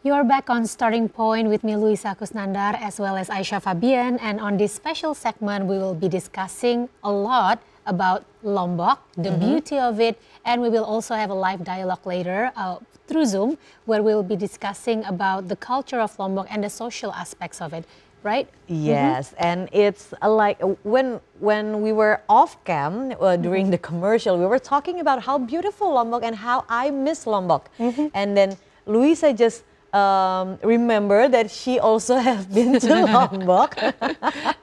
You are back on Starting Point with me, Luisa Kusnandar, as well as Aisyah Fabian. And on this special segment, we will be discussing a lot about Lombok, the beauty of it, and we will also have a live dialogue later through Zoom, where we'll be discussing about the culture of Lombok and the social aspects of it, right? Yes, and it's like when we were off cam during the commercial, we were talking about how beautiful Lombok and how I miss Lombok. And then Luisa just remember that she also has been to Lombok.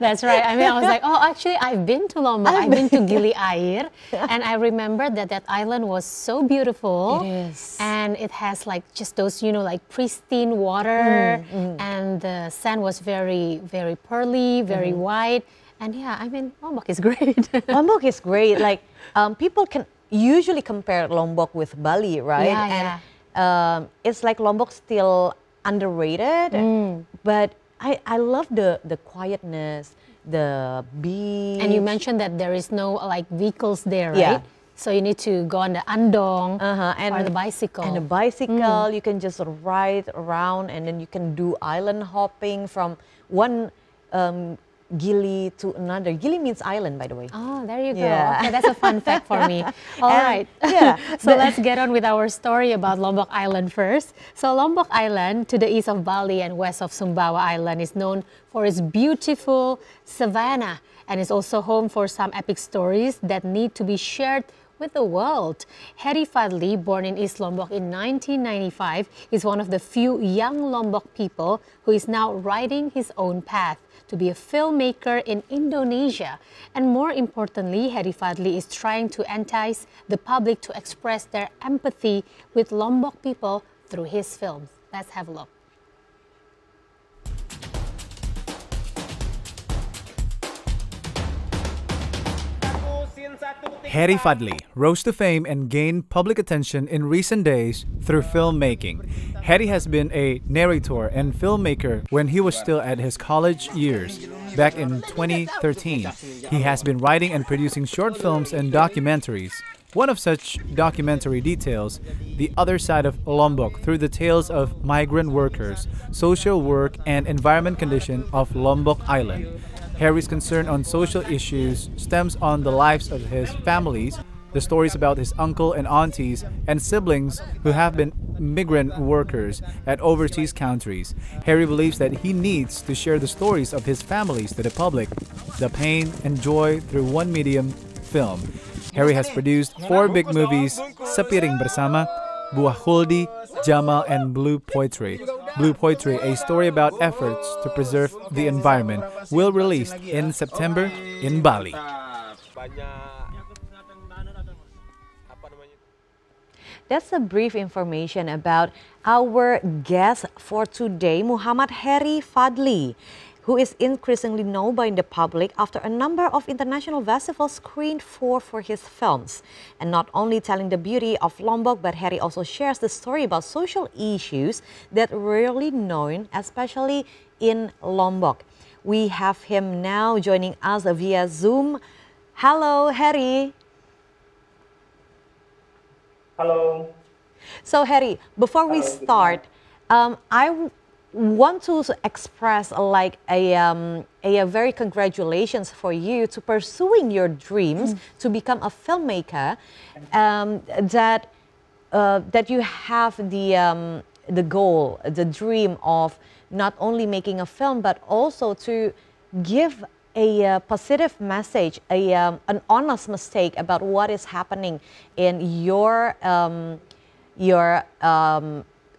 That's right. I mean, I was like, oh, actually, I've been to Lombok. I've been to Gili Air. And I remember that that island was so beautiful. It is. And it has like just those, you know, like pristine water. And the sand was very, very pearly, very white. And yeah, I mean, Lombok is great. Lombok is great. Like, people can usually compare Lombok with Bali, right? Yeah, and it's like Lombok still underrated, but I love the quietness, the beach. And you mentioned that there is no like vehicles there, right? Yeah. So you need to go on the andong or the bicycle. And the bicycle, you can just ride around, and then you can do island hopping from one Gili to another. Gili means island, by the way. Oh, there you go. Yeah. Okay, that's a fun fact for me. All right. Yeah. So let's get on with our story about Lombok Island first. So Lombok Island, to the east of Bali and west of Sumbawa Island, is known for its beautiful savanna and is also home for some epic stories that need to be shared with the world. Heri Fadli, born in East Lombok in 1995, is one of the few young Lombok people who is now writing his own path to be a filmmaker in Indonesia. And more importantly, Heri Fadli is trying to entice the public to express their empathy with Lombok people through his films. Let's have a look. Heri Fadli rose to fame and gained public attention in recent days through filmmaking. Heri has been a narrator and filmmaker when he was still at his college years. Back in 2013, he has been writing and producing short films and documentaries. One of such documentary details the other side of Lombok through the tales of migrant workers, social work, and environment condition of Lombok Island. Heri's concern on social issues stems on the lives of his families, the stories about his uncle and aunties and siblings who have been migrant workers at overseas countries. Heri believes that he needs to share the stories of his families to the public, the pain and joy through one medium, film. Heri has produced 4 big movies, Sepiring Bersama, Buah Huldi, Jamal, and Blue Poetry. Blue Poetry, a story about efforts to preserve the environment, will release in September in Bali. That's a brief information about our guest for today, Muhammad Heri Fadli, who is increasingly known by the public after a number of international festivals screened for his films. And not only telling the beauty of Lombok, but Heri also shares the story about social issues that are rarely known, especially in Lombok. We have him now joining us via Zoom. Hello, Heri. Hello. So, Heri, before we start, I want to express like a very congratulations for you to pursuing your dreams to become a filmmaker. That you have the goal, the dream of not only making a film but also to give a positive message, an honest mistake about what is happening in your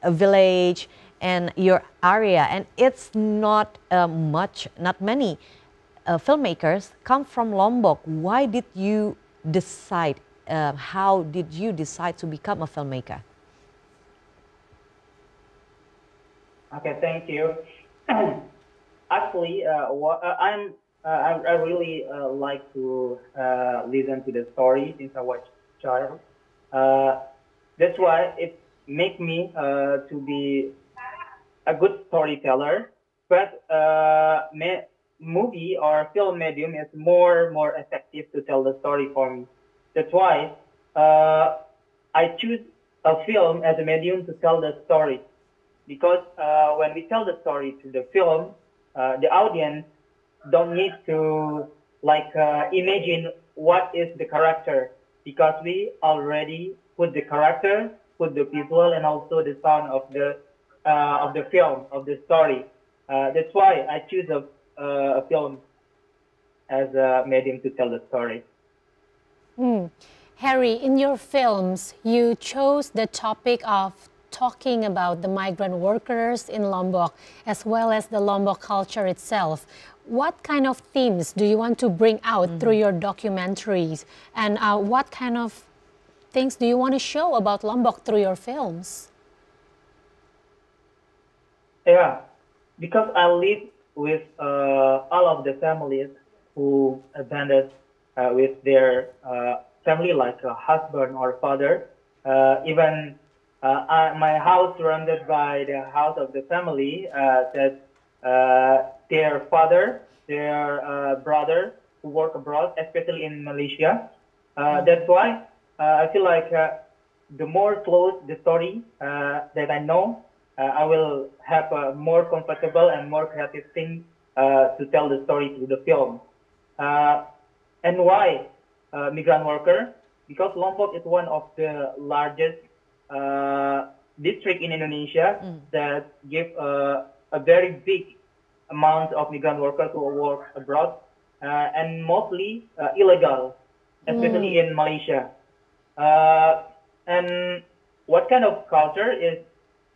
village and your area. And it's not not many filmmakers come from Lombok. Why did you decide, how did you decide to become a filmmaker? Okay, thank you. Actually, I really like to listen to the story since I was a child. That's why it makes me to be a good storyteller. But movie or film medium is more effective to tell the story for me. That's why I choose a film as a medium to tell the story. because when we tell the story to the film, the audience don't need to imagine what is the character, because we already put the character, put the visual, and also the sound of the film, of the story. That's why I choose a film as a medium to tell the story. Heri, in your films, you chose the topic of talking about the migrant workers in Lombok as well as the Lombok culture itself. What kind of themes do you want to bring out through your documentaries? And what kind of things do you want to show about Lombok through your films? Yeah, because I live with all of the families who abandoned with their family, like a husband or father. Even my house surrounded by the house of the family that their father, their brother who work abroad, especially in Malaysia. That's why I feel like the more close the story that I know, I will have a more comfortable and more creative thing to tell the story through the film. And why migrant worker? Because Lombok is one of the largest district in Indonesia that give a very big amount of migrant workers who work abroad, and mostly illegal, especially in Malaysia. And what kind of culture is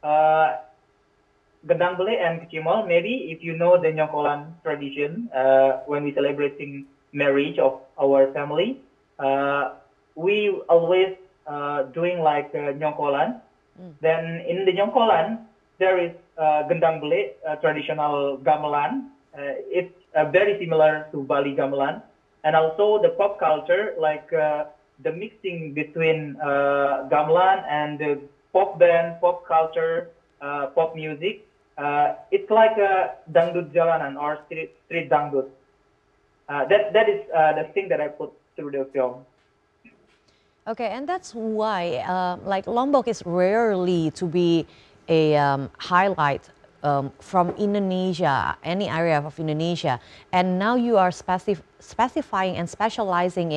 Gendang Bele and Kecimol? Maybe if you know the Nyongkolan tradition, when we celebrating marriage of our family, we always doing like Nyongkolan. Then in the Nyongkolan, there is Gendang Bele, traditional gamelan. It's very similar to Bali gamelan. And also the pop culture, like the mixing between gamelan and the pop band, pop culture, pop music. It's like a dangdut jalanan or street dangdut. That is the thing that I put through the film. Okay, and that's why like Lombok is rarely to be a highlight from Indonesia, any area of Indonesia, and now you are specifying and specializing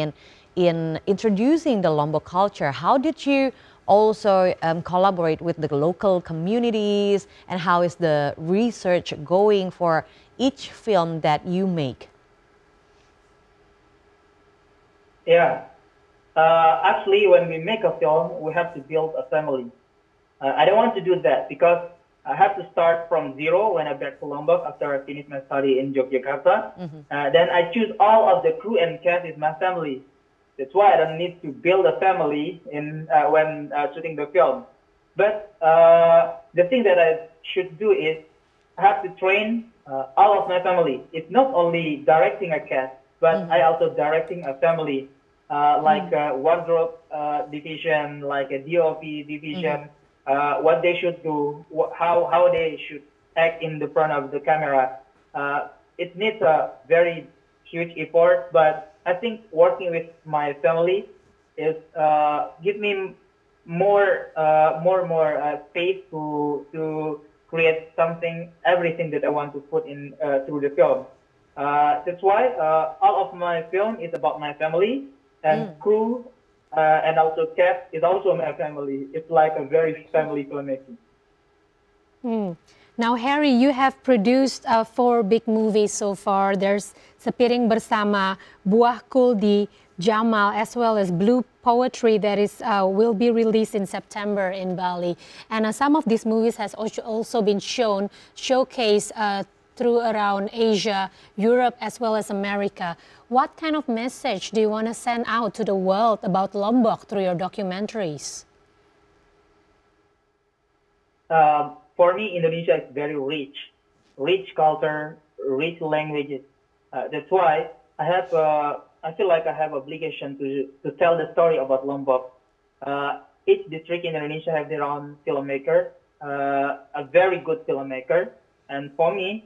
in introducing the Lombok culture. How did you also collaborate with the local communities, and how is the research going for each film that you make? Yeah. Actually, when we make a film, we have to build a family. I don't want to do that because I have to start from zero when I back to Lombok after I finish my study in Yogyakarta. Then I choose all of the crew and cast is my family. That's why I don't need to build a family in when shooting the film. But the thing that I should do is I have to train all of my family. It's not only directing a cast, but I also directing a family. Like wardrobe division, like a DOP division, what they should do, how they should act in the front of the camera. It needs a very huge effort, but I think working with my family is give me more space to create something, everything that I want to put in through the film. That's why all of my film is about my family. And crew and also cast is also my family. It's like a very family filmmaking. Now, Heri, you have produced 4 big movies so far. There's Sepiring Bersama, Buah Kuldi, Jamal, as well as Blue Poetry that is will be released in September in Bali. And some of these movies has also been showcased through around Asia, Europe, as well as America. What kind of message do you want to send out to the world about Lombok through your documentaries? For me, Indonesia is very rich culture, rich languages. That's why I feel like I have obligation to tell the story about Lombok. Each district in Indonesia have their own filmmaker, a very good filmmaker. And for me,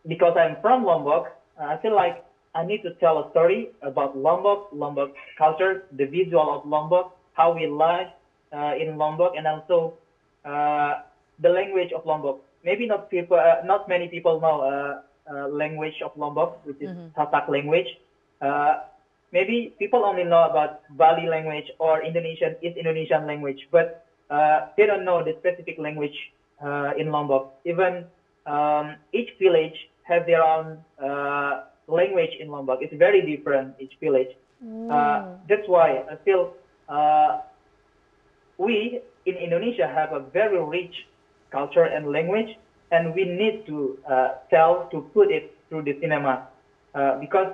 because I'm from Lombok, I feel like I need to tell a story about Lombok culture, the visual of Lombok, how we live in Lombok, and also language of Lombok. Maybe not many people know language of Lombok, which is Sasak language. Maybe people only know about Bali language or Indonesian is Indonesian language, but they don't know the specific language in Lombok. Even each village has their own language in Lombok. It's very different each village. That's why I feel we in Indonesia have a very rich culture and language, and we need to put it through the cinema because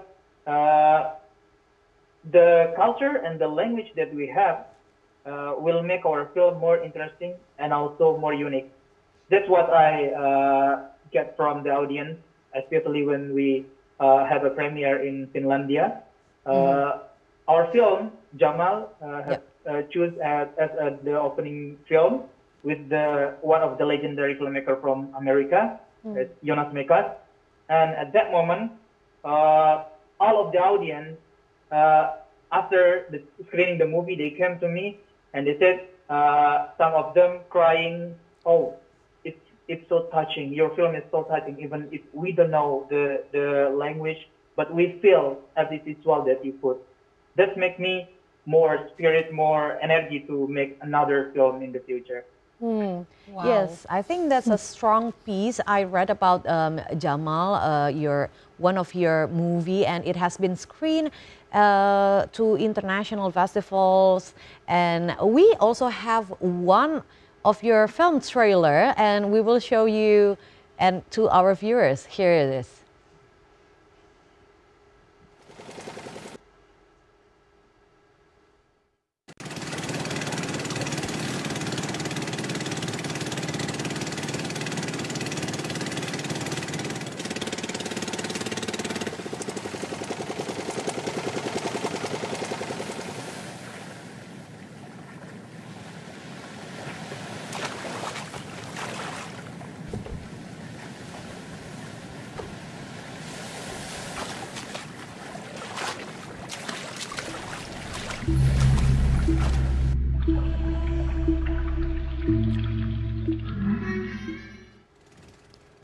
the culture and the language that we have will make our film more interesting and also more unique. That's what I get from the audience, especially when we have a premiere in Finlandia. Our film, Jamal, has choose as the opening film with one of the legendary filmmaker from America, Jonas Mekas. And at that moment, all of the audience, after screening the movie, they came to me and they said, some of them crying, "Oh, it's so touching. Your film is so touching. Even if we don't know the language, but we feel every visual that you put." That makes me more spirit, more energy to make another film in the future. Wow. Yes, I think that's a strong piece. I read about Jamal, one of your movie, and it has been screened to international festivals. And we also have one of your film trailer, and we will show you and to our viewers. Here it is.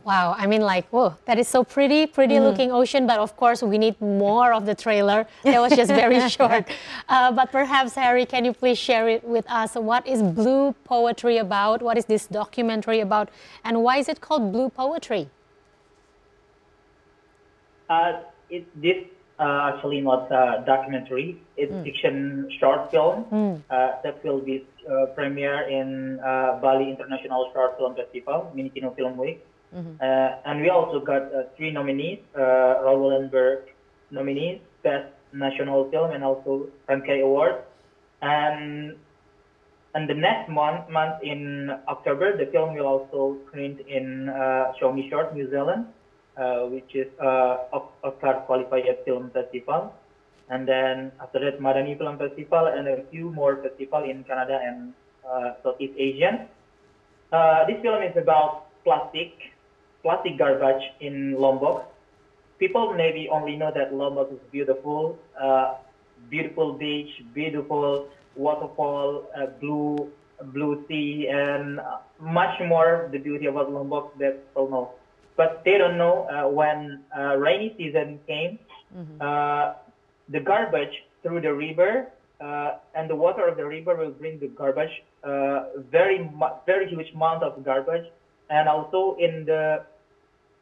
Wow, I mean, like, whoa, that is so pretty looking ocean, but of course we need more of the trailer. That was just very short. But perhaps, Heri, can you please share it with us? What is Blue Poetry about? What is this documentary about? And why is it called Blue Poetry? This actually not a documentary. It's fiction short film that will be premiere in Bali International Short Film Festival, Mini Kino Film Week. And we also got 3 nominees, Raoul Wallenberg nominees, Best National Film, and also MK Award. And the next month in October, the film will also screen in Show Me Short, New Zealand, which is Oscar qualified film festival. And then after that, Madani Film Festival and a few more festivals in Canada and Southeast Asia. This film is about plastic garbage in Lombok. People maybe only know that Lombok is beautiful, beautiful beach, beautiful waterfall, blue sea, and much more the beauty about Lombok that people know. But they don't know when rainy season came, the garbage through the river and the water of the river will bring the garbage, very huge amount of garbage. And also in the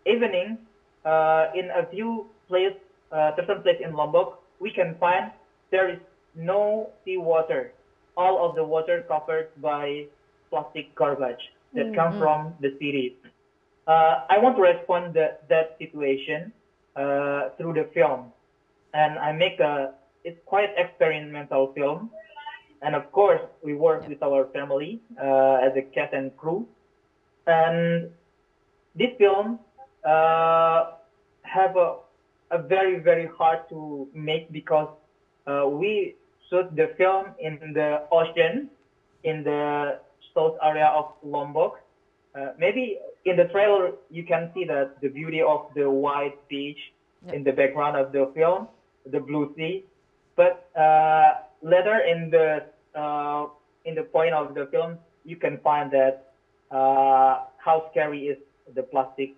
evening, in a few places, certain place in Lombok, we can find there is no seawater. All of the water covered by plastic garbage that come from the city. I want to respond that situation through the film, and I make it's quite experimental film, and of course we work with our family as a cast and crew, and this film have a very hard to make because we shoot the film in the ocean, in the south area of Lombok. Maybe in the trailer you can see that the beauty of the white beach in the background of the film, the blue sea. But later in the point of the film, you can find that how how scary is the plastic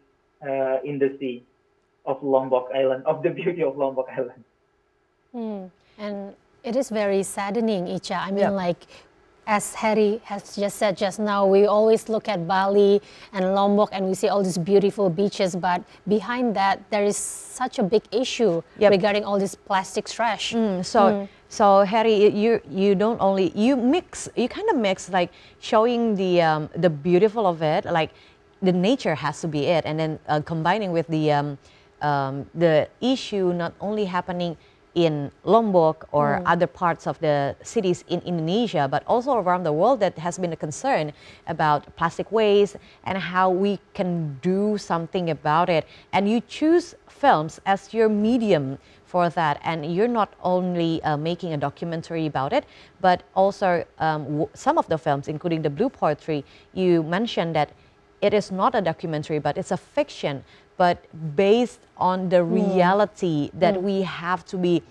in the sea of Lombok Island, of the beauty of Lombok Island. And it is very saddening, Icha. I mean, Yep. like, as Heri has just said just now, we always look at Bali and Lombok and we see all these beautiful beaches, but behind that, there is such a big issue Yep. regarding all this plastic trash. So Heri, you don't only you kind of mix like showing the beautiful of it, like the nature has to be it, and then combining with the issue not only happening in Lombok or other parts of the cities in Indonesia, but also around the world that has been a concern about plastic waste and how we can do something about it. And you choose films as your medium for that. And you're not only making a documentary about it, but also some of the films, including The Blue Poetry, you mentioned that it is not a documentary, but it's a fiction, but based on the reality that we have to be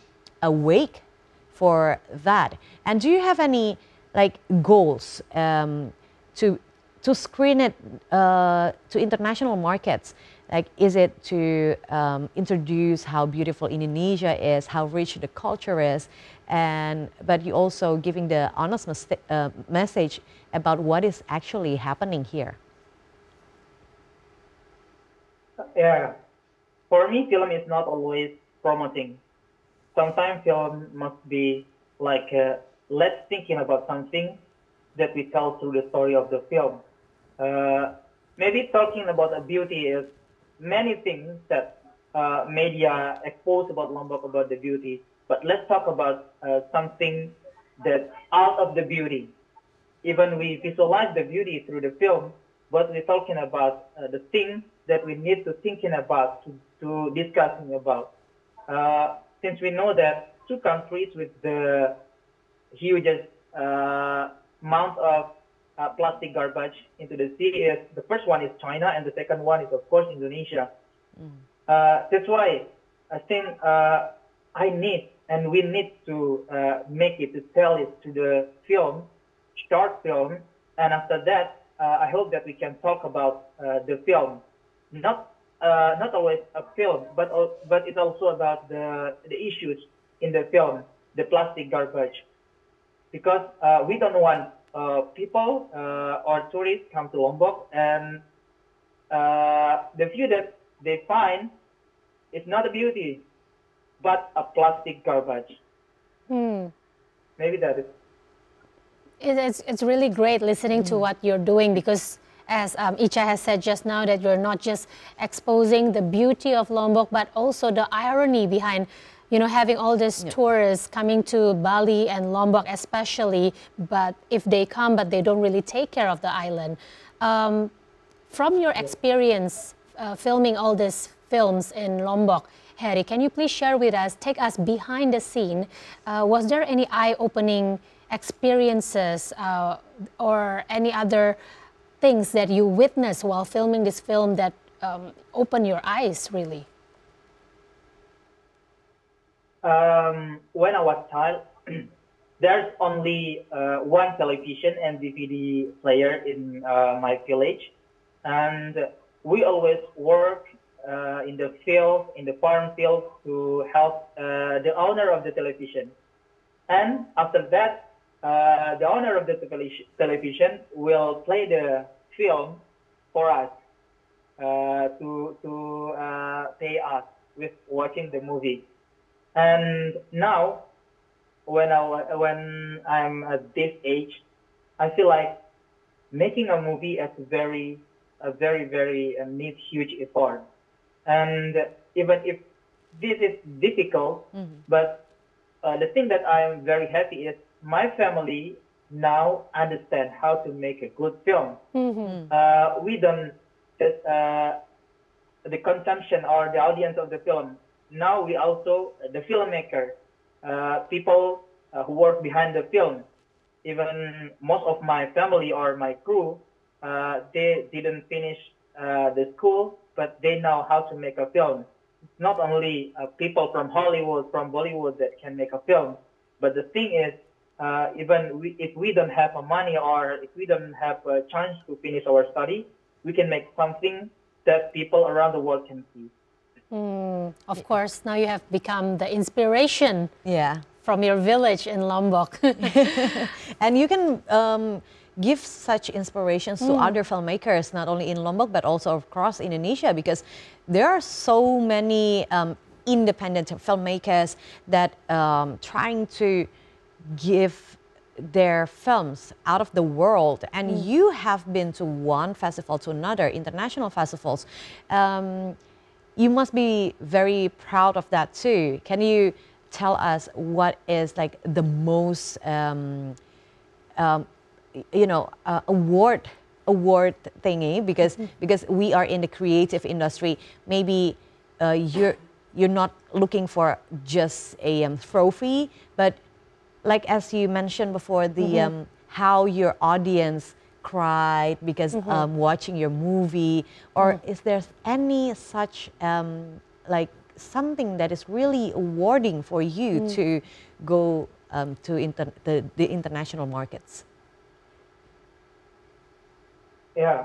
awake for that. And do you have any like goals to screen it to international markets? Like, is it to introduce how beautiful Indonesia is, how rich the culture is, but you also giving the honest message about what is actually happening here? Yeah, for me, film is not always promoting. Sometimes film must be like let's thinking about something that we tell through the story of the film. Maybe talking about a beauty is many things that media expose about Lombok, about the beauty. But let's talk about something that's out of the beauty. Even we visualize the beauty through the film, but we're talking about the things that we need to thinking about, to discussing about. Since we know that two countries with the hugest amount of plastic garbage into the sea is, the first one is China and the second one is of course Indonesia. That's why I think I need and we need to make it, to tell it to the film, short film, and after that I hope that we can talk about the film, not always a film, but it's also about the issues in the film, the plastic garbage, because we don't want people or tourists come to Lombok and the view that they find is not a beauty, but a plastic garbage. Maybe that is. It's really great listening to what you're doing, because as Icha has said just now, that you're not just exposing the beauty of Lombok, but also the irony behind, you know, having all these tourists coming to Bali and Lombok especially, but if they come, but they don't really take care of the island. From your experience filming all these films in Lombok, Heri, can you please share with us, take us behind the scene, was there any eye-opening experiences or any other things that you witnessed while filming this film that opened your eyes, really? When I was child, there's only one television and DVD player in my village, and we always work in the field, in the farm field, to help the owner of the television. And after that, the owner of the television will play the film for us to pay us with watching the movie. And now, when I'm at this age, I feel like making a movie is very needs huge effort. And even if this is difficult, but the thing that I'm very happy is my family now understand how to make a good film. We don't just the consumption or the audience of the film. Now we also the filmmaker, people who work behind the film. Even most of my family or my crew, they didn't finish the school, but they know how to make a film. It's not only people from Hollywood, from Bollywood that can make a film, but the thing is, even if we don't have money or if we don't have a chance to finish our study, we can make something that people around the world can see. Of course, now you have become the inspiration Yeah. from your village in Lombok. And you can give such inspirations to other filmmakers, not only in Lombok, but also across Indonesia, because there are so many independent filmmakers that trying to give their films out of the world. And you have been to one festival to another, international festivals. You must be very proud of that too. Can you tell us what is like the most award thingy, because we are in the creative industry. Maybe you're not looking for just a trophy, but like as you mentioned before, the how your audience cried because watching your movie, or is there any such like something that is really awarding for you to go to the international markets? Yeah,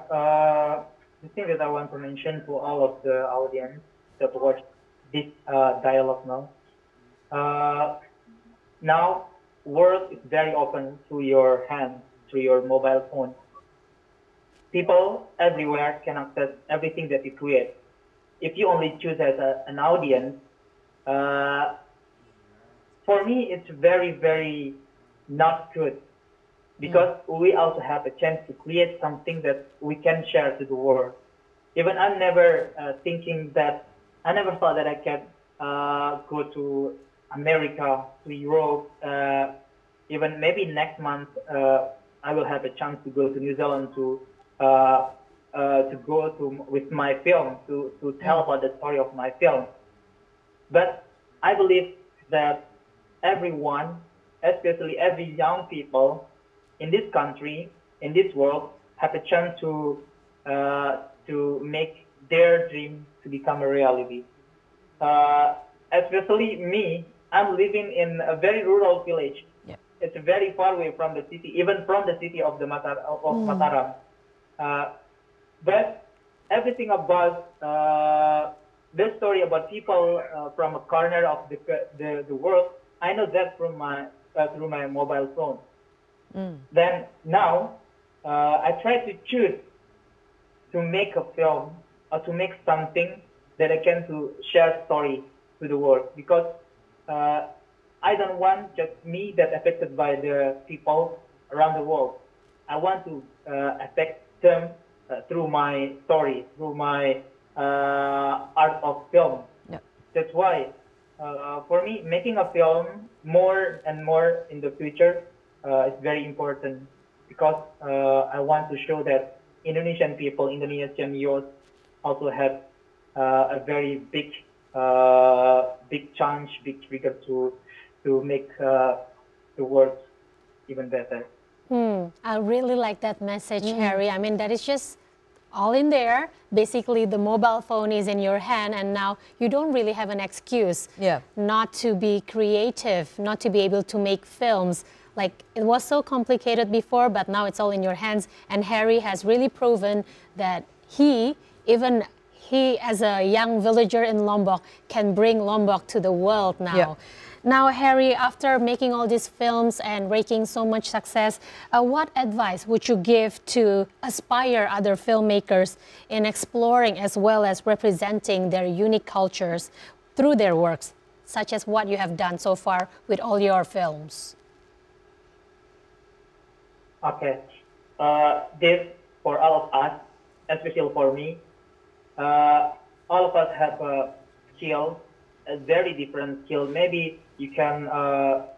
the thing that I want to mention to all of the audience that watch this dialogue now world is very open to your hand, to your mobile phone. People everywhere can access everything that you create. If you only choose as an audience, for me, it's very, very not good, because we also have a chance to create something that we can share to the world. Even I'm never I never thought that I can go to America, to Europe, even maybe next month I will have a chance to go to New Zealand to go to with my film to tell about the story of my film. But I believe that everyone, especially every young people in this country, in this world, have a chance to make their dream to become a reality. Especially me, I'm living in a very rural village. Yeah. It's very far away from the city, even from the city of Mataram. But everything about this story about people from a corner of the world, I know that from through my mobile phone. Then now I try to choose to make a film or to make something that I can to share story to the world, because I don't want just me that affected by the people around the world. I want to affect them through my story, through my art of film. Yep. That's why for me, making a film more and more in the future is very important, because I want to show that Indonesian people, Indonesian youth, also have a very big chance, big trigger to make the world even better. I really like that message, Harry. I mean, that is just all in there. Basically, the mobile phone is in your hand, and now you don't really have an excuse not to be creative, not to be able to make films. Like, it was so complicated before, but now it's all in your hands. And Harry has really proven that he, as a young villager in Lombok, can bring Lombok to the world now. Yeah. Now, Harry, after making all these films and raking so much success, what advice would you give to aspire other filmmakers in exploring as well as representing their unique cultures through their works, such as what you have done so far with all your films? Okay. This, for all of us, especially for me, all of us have a skill, a very different skill. Maybe you can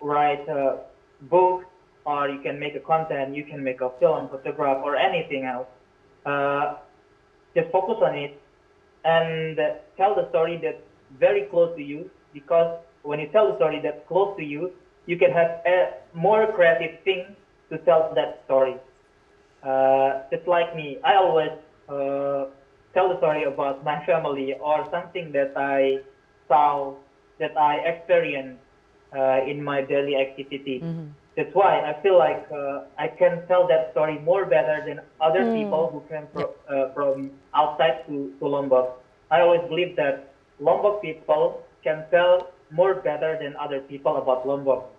write a book, or you can make a content, you can make a film, photograph, or anything else. Just focus on it and tell the story that's very close to you, because when you tell the story that's close to you, you can have a more creative thing to tell that story. Just like me, I always tell the story about my family or something that I saw, that I experienced in my daily activity. That's why I feel like I can tell that story more better than other people who came from outside to Lombok. I always believe that Lombok people can tell more better than other people about Lombok,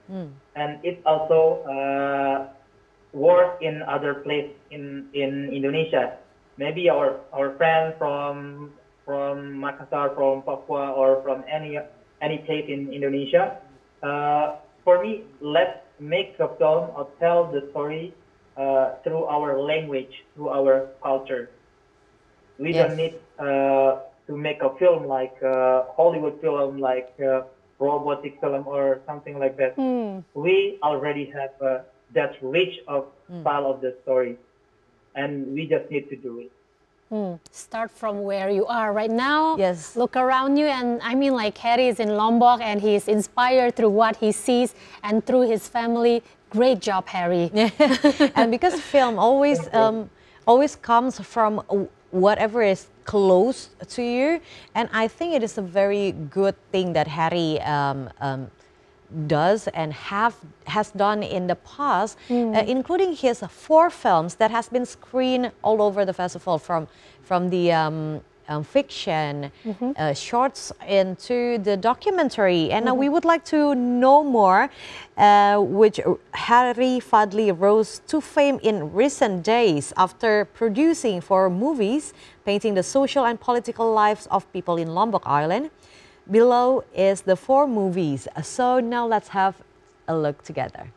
and it's also worse in other place in Indonesia. Maybe our friend from Makassar, from Papua, or from any place in Indonesia. For me, let's make a film or tell the story through our language, through our culture. We don't Yes. need to make a film like Hollywood film, like robotic film or something like that. We already have that rich of style of the story, and we just need to do it. Start from where you are right now. Yes. Look around you, and I mean, like Heri is in Lombok, and he is inspired through what he sees and through his family. Great job, Heri. And because film always comes from whatever is close to you, and I think it is a very good thing that Heri does and has done in the past, including his 4 films that has been screened all over the festival, from the fiction, shorts into the documentary. And we would like to know more, which Heri Fadli rose to fame in recent days after producing 4 movies painting the social and political lives of people in Lombok Island. Below is the 4 movies. So now let's have a look together.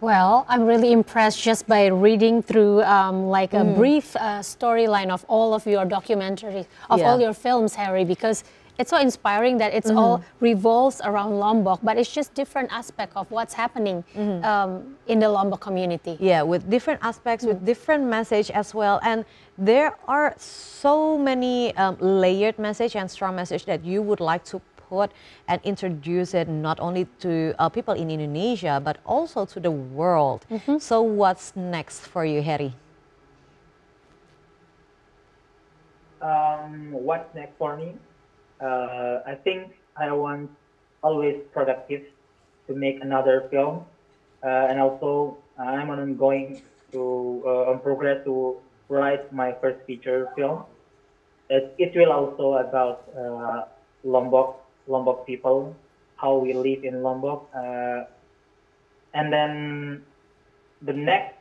Well, I'm really impressed just by reading through like a brief storyline of all of your documentaries, of all your films, Heri, because it's so inspiring that it's all revolves around Lombok, but it's just different aspect of what's happening in the Lombok community. Yeah, with different aspects, with different message as well. And there are so many layered message and strong message that you would like to put and introduce it not only to people in Indonesia, but also to the world. So what's next for you, Heri? What's next for me? I think I want always productive to make another film, and also I'm ongoing to on progress to write my first feature film. It will also about Lombok people, how we live in Lombok, and then the next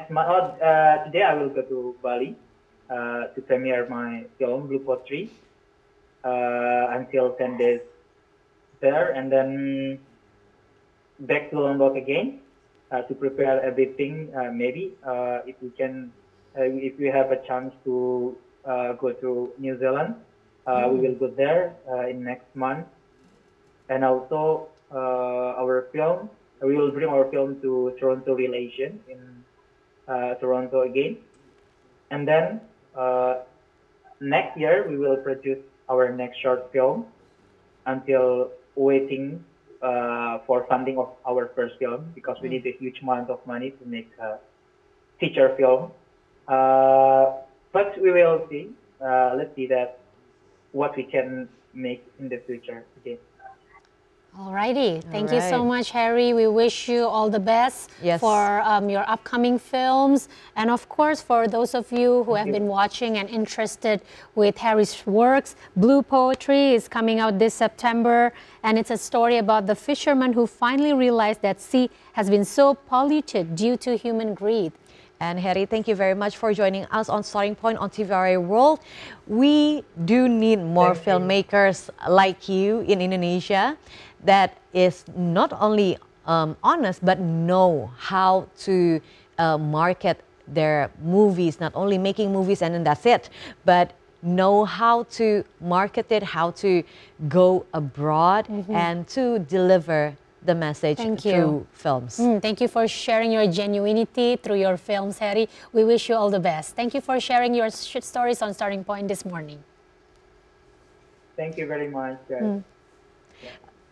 month. Today I will go to Bali to premiere my film Blue Pottery until 10 days there, and then back to Lombok again to prepare everything. Maybe if we can, if we have a chance to go to New Zealand, we will go there in next month. And also our film, we will bring our film to Toronto Relation in Toronto again. And then next year we will produce our next short film until waiting for funding of our first film, because we need a huge amount of money to make a feature film. But we will see. Let's see that what we can make in the future again. Alrighty, thank you so right. much, Heri. We wish you all the best Yes. for your upcoming films. And of course, for those of you who have been watching and interested with Heri's works, Blue Poetry is coming out this September. And it's a story about the fisherman who finally realized that sea has been so polluted due to human greed. And Heri, thank you very much for joining us on Starting Point on TVRA World. We do need more filmmakers like you in Indonesia that is not only honest, but know how to market their movies, not only making movies and then that's it, but know how to market it, how to go abroad and to deliver the message through films. Thank you for sharing your genuinity through your films, Heri. We wish you all the best. Thank you for sharing your stories on Starting Point this morning. Thank you very much, guys.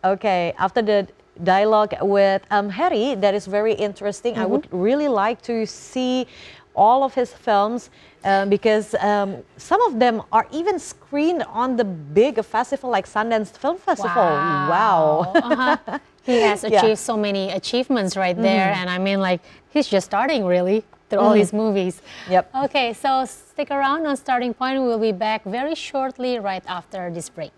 Okay, after the dialogue with Heri, that is very interesting. I would really like to see all of his films because some of them are even screened on the big festival like Sundance Film Festival. Wow. He has achieved so many achievements right there. And I mean, like, he's just starting really through all his movies. Yep. Okay, so stick around on Starting Point. We'll be back very shortly right after this break.